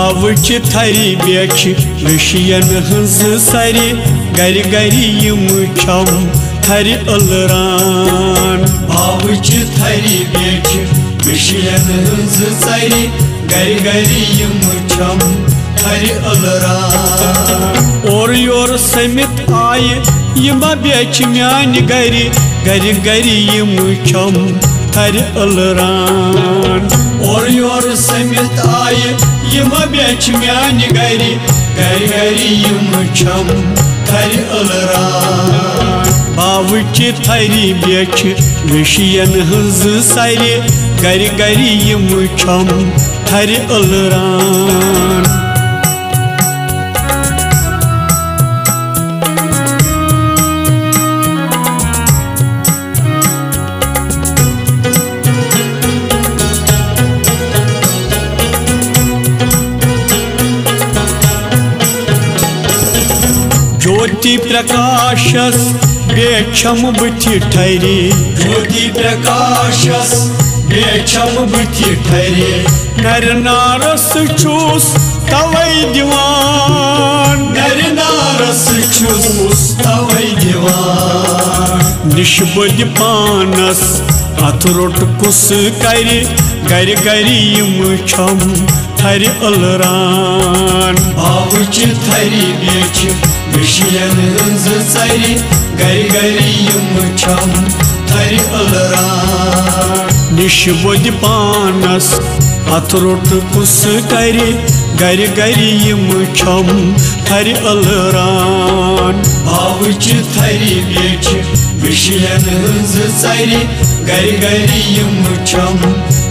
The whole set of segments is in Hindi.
बावच थरी बेच विशियन हंस सरी गर गरी यम छम थर अलरान बावच थरी बेच विशियन हंस सरी गर गरी यम छम थर अलरान और योर समित आय यमा बेच म्यान गरी गर गरी यम छम थर अलरान और योर समित आय यमा बेच म्यान गरी गर गरी यम छम थर अलरान बावच थरी बेच विशियन हंस सरी गर गरी यम छम थर अलरान ज्योति प्रकाशस बेछम बुथि ठहरे ज्योति प्रकाशस बेछम बुथि ठहरे नर नारस छूस तवै दीवान नर नारस छूस तवै दीवान निष्बद पानस अथ रोट कुस करि गर गरी यम छम थर अलरान बावच थरी बेच विशियन हंस सरी गर गरी यम छम थर अलरान निष्बद पानस अथ रोट कुस करि गर गरी यम छम थर अलरान बावच थरी बेच विशियन हंस सरी गर गरी यम छम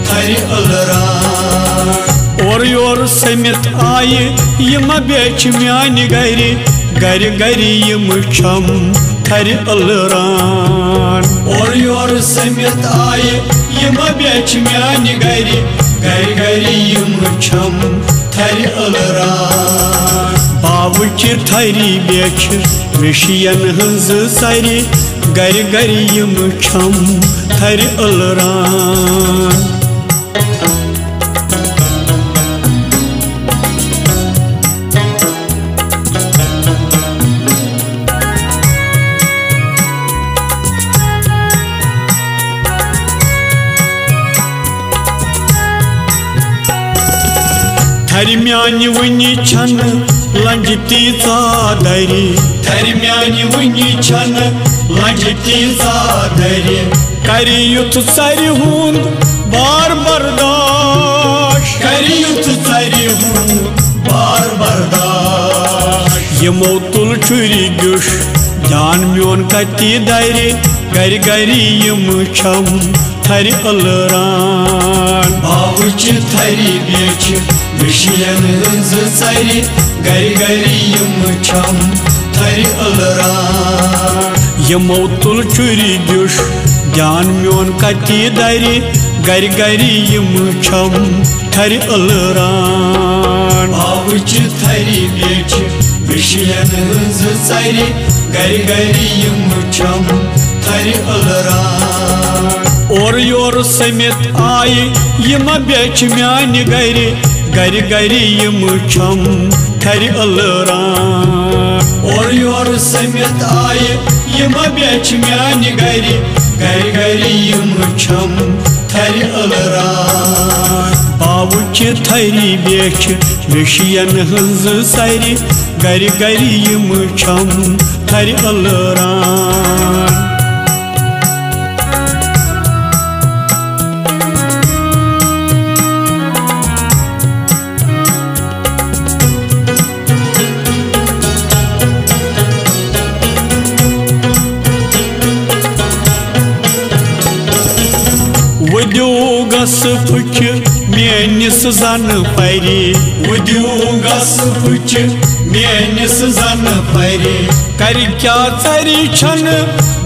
थर अलरान और योर समित आय यमा बेच म्यान गरी गर गरी यम छम थर अलरान और योर समित आय यमा बेच म्यान गरी गर गरी यम छम थर अलरान बावच थरी बेच विशियन हंस सरी गर गरी यम छम थर अलरान थर म्यान वनी छन लंजती चादरी थर म्यान वनी छन लंजती चादरी करी युथ सरी हुंद बार बर्दाश्त करी युथ सरी हुंद बार बर्दाश्त यमो तुल छुरी गुश जान म्योन कति दरी गर गरी यम छम थर अलरान बावच थरी बेच विशियन हंस सरी गर गरी यम छम थर अलरान यमो तुल छुरी गुश जान म्योन कति दरी गर गरी यम छम थर अलरान बावच थरी बेच विशियन हंस सरी गर गरी यम छम थर अलरान और योर समित आय यमा बेच म्यान गरी गर गरी यम छम थर अलरान और योर समित आय यमा बेच म्यान गरी गर गरी यम छम थर अलरान बावच थरी बेच विशियन हंस सरी गर गरी यम छम थर अलरान वद्योगस फुच मेनिस जन परी वद्योगस फुच मेनिस जन परी कर क्या चरी छन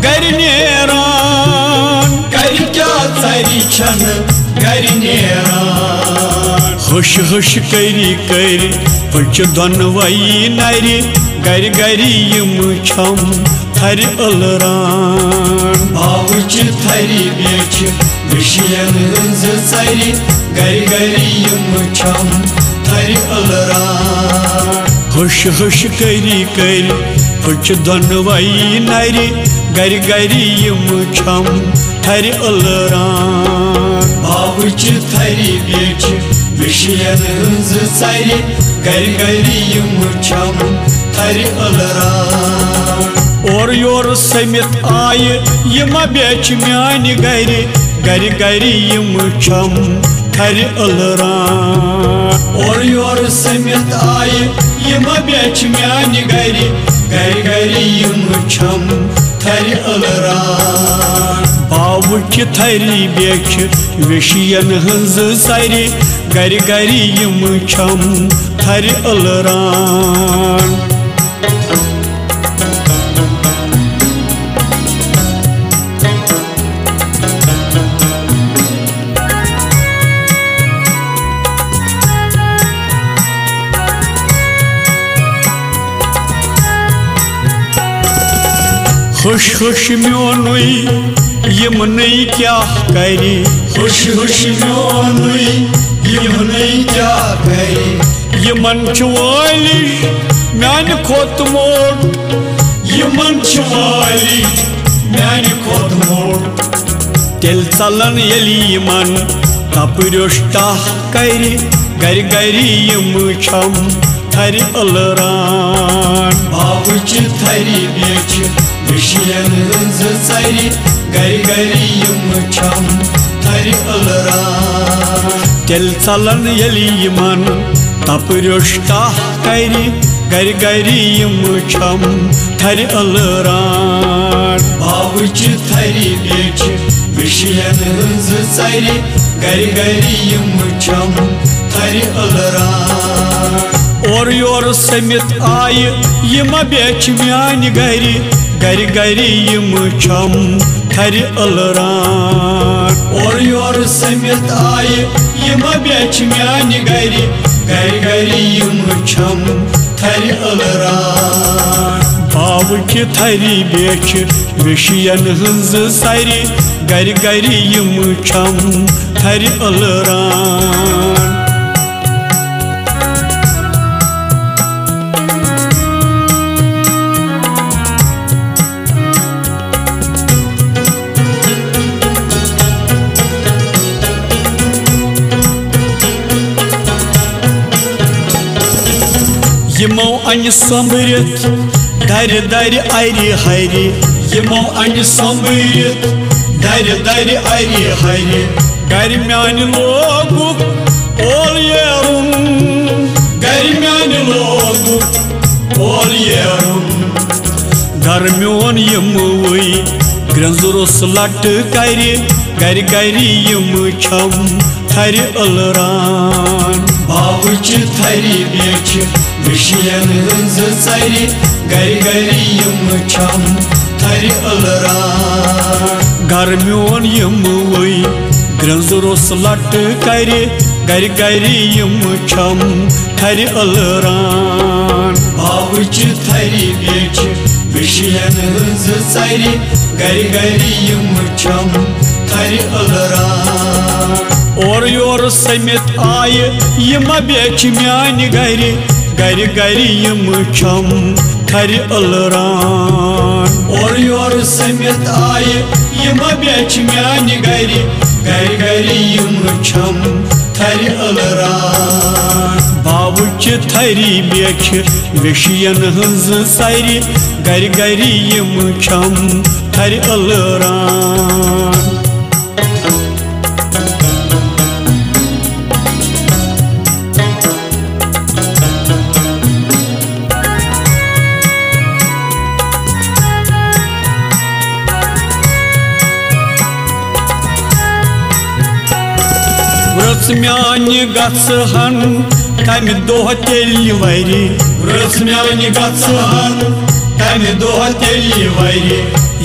गर नेरान कर क्या चरी छन गर नेरान हुश हुश करी कर फुच दोनवई नरी गर गरी यम छम थर अलरान बावच थरी बेच विशियन हंस सरी गर गरी यम छम थर अलरान हुश हुश करी कर हुच दोनवई नरी गर गरी यम छम थर अलरान बावुच थरी बेच विषयन हंज सरी गर गरी यम छम थर अलरान और योर समित आय यम बेच म्यान गर गर गरी यम छम थर अलरान और योर समित आय यम बेच म्यान गर गर गरी यम छम थर अलरान बावुच थरी बेच विषयन हंज सरी गर गरी यम छम थर अलरान हुश हुश म्योनुई यमनई क्या करी हुश हुश म्योनुई यमनई क्या करी यमन चवाली म्यान खोत मोड़ यमन चवाली म्यान खोत मोड़ तेल चलन यली यमन तपरुष्टा करी गर गरी यम छम थर अलरान बावुच थरी बेच विषयन हंज सरी गर गरी यम छम थर अलरान तेल चलन यली यमन तपरुष्टा करी गर गरी यम छम थर अलरान बावुच थरी बेच विषयन हंज सरी गर गरी यम छम थर अलरान और योर समित आय यम बेच म्यान गरी गर गरी यम छम थर अलरान और योर समित आय यम बेच म्यान गरी गर गरी यम छम थर अलरान बावुच थरी बेच विषयन हंज सरी गर गरी यम छम थर अलरान यमो अन संभरित दर दर अरि हरि यमो अन संभरित दर दर अरि हरि गर म्यान लोगुक ओल येरुन गर म्यान लोगुक ओल येरुन गर म्योन यमोई ग्रंजुरुस लट करी गर गरी यम छम थर अलरान बावुच थरी बेच विषयन हंज सरी गर गरी यम छम थर अलरान गर म्योन यमोई ग्रंजुरुस लट करी गर गरी यम छम थर अलरान बावुच थरी बेच विषयन हंज सरी गर गरी यम छम थर अलरान और योर समित आय यम बेच म्यान गरी गर गरी यम छम थर अलरान और योर समित आय यम बेच म्यान गरी गर गरी यम छम थर अलरान बावुच थरी बेच विषयन हंज सरी गर गरी यम छम थर अलरान व्रत म्यान गहन तम दोह तेल वरी व्रत म्यान गहन तम दोह तेल वरी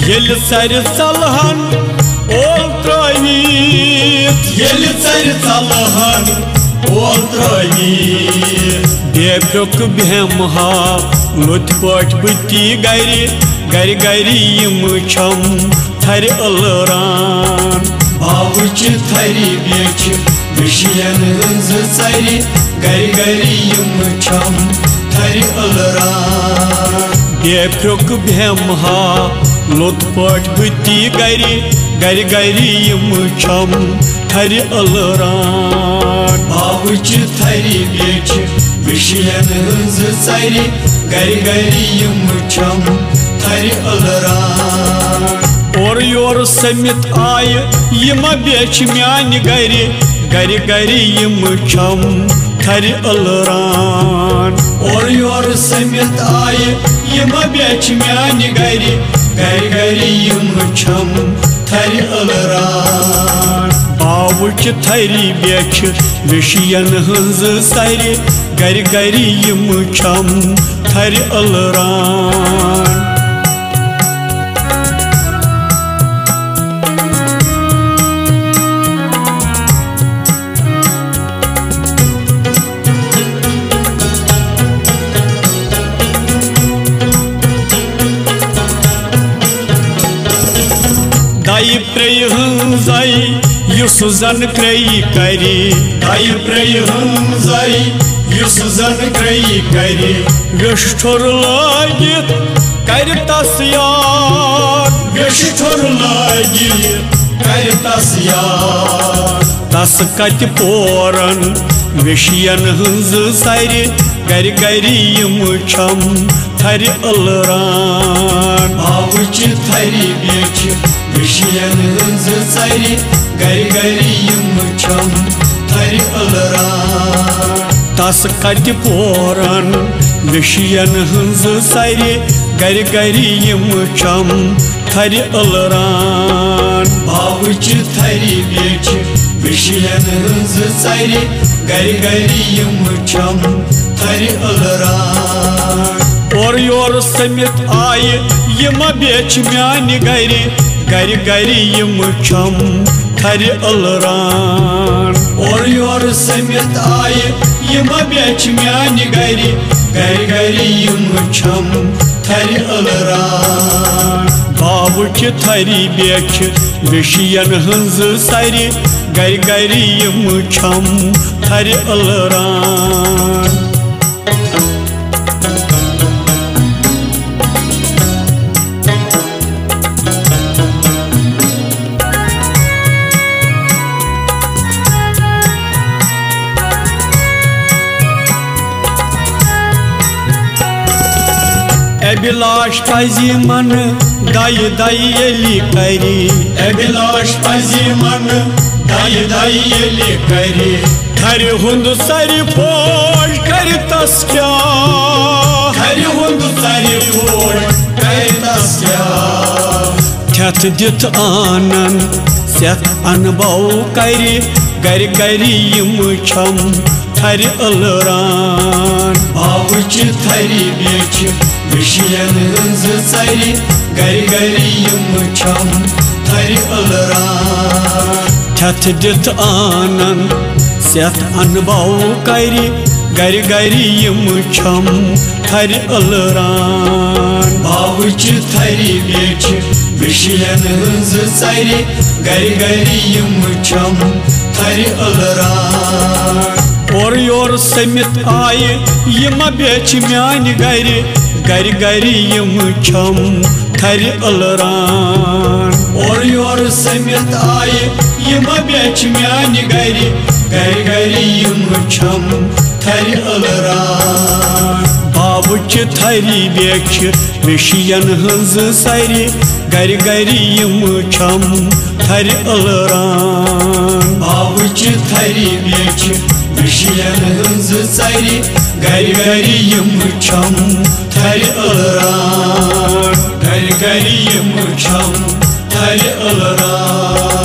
येल सर चलहन ओल त्रवीत येल सर चलहन ओल त्रवीत बेब्रुक बेमहा लुत पट बुती गरी गर गरी यम छम थर अलरान बावुच थरी बेच विशियन हंज चरि गरि गरि यम छम थरि अलरान बेफ्रुक बेमहा लोत पट बुति गरि गरि गरि यम छम थरि अलरान बावुच थरि बेच विशियन हंज चरि गरि गरि यम छम थरि अलरान और योर समित आय यम बेच म्यान गरि गरि गरि यम छम थरि अलरान और योर समित आय यम बेच म्यान गरि गरि गरि यम छम थरि अलरान बावुच थरि बेच विशियन हंज सरि गरि गरि यम छम थरि अलरान दाई प्रेय हंजाई युस जन क्रयी करी दाई प्रेय हंजाई युस जन क्रयी करी वेष्ठुर लागित कर तस याद वेष्ठुर लागित कर तस याद तस कत पोरन विशियन हंज सरि गरि गरि यम छम थरि अलरान बावुच थरि बेच विशियन हंज चरि गरि गरि यम छम थरि अलरान तस कत पोरन विशियन हंज सरि गरि गरि यम छम थरि अलरान बावुच थरि बेच विशियन हंज चरि गरि गरि यम छम थरि अलरान और योर समित आय यम बेच म्यान गरि गरि गरि यम छम थरि अलरान और योर समित आय यम बेच म्यान गरि गरि गरि यम छम थरि अलरान बावुच थरि बेच विशियन हंज सरि गरि गरि यम छम थरि अलरान अभिलाष पजी मन दाई दाई यली करी अभिलाष पजी मन दाई दाई यली करी थरि हुंद सरि पोष कर तस क्या थरि हुंद सरि पोष कर तस क्या थत दित आनन सेत अनबौ करी गरि गरि यम छम थरि अलरान बावुच थरि बेच विशियन हंज चरि गरि गरि यम छम थरि अलरान थत दित आनन सेत अनबौ करी गरि गरि यम छम थरि अलरान बावुच थरि बेच विशियन हंज चरि गरि गरि यम छम थरि अलरान और योर समित आय यम बेच म्यान गरि गरि गरि यम छम थरि अलरान और योर समित आय यम बेच म्यान गरि गरि गरि यम छम थरि अलरान बावुच थरि बेच विशियन हंज सरि गरि गरि यम छम थरि अलरान बावुच थरि बेच विशियन हंज चरि गरि गरि यम छम थरि अलरान गरि गरि यम छम थरि अलरान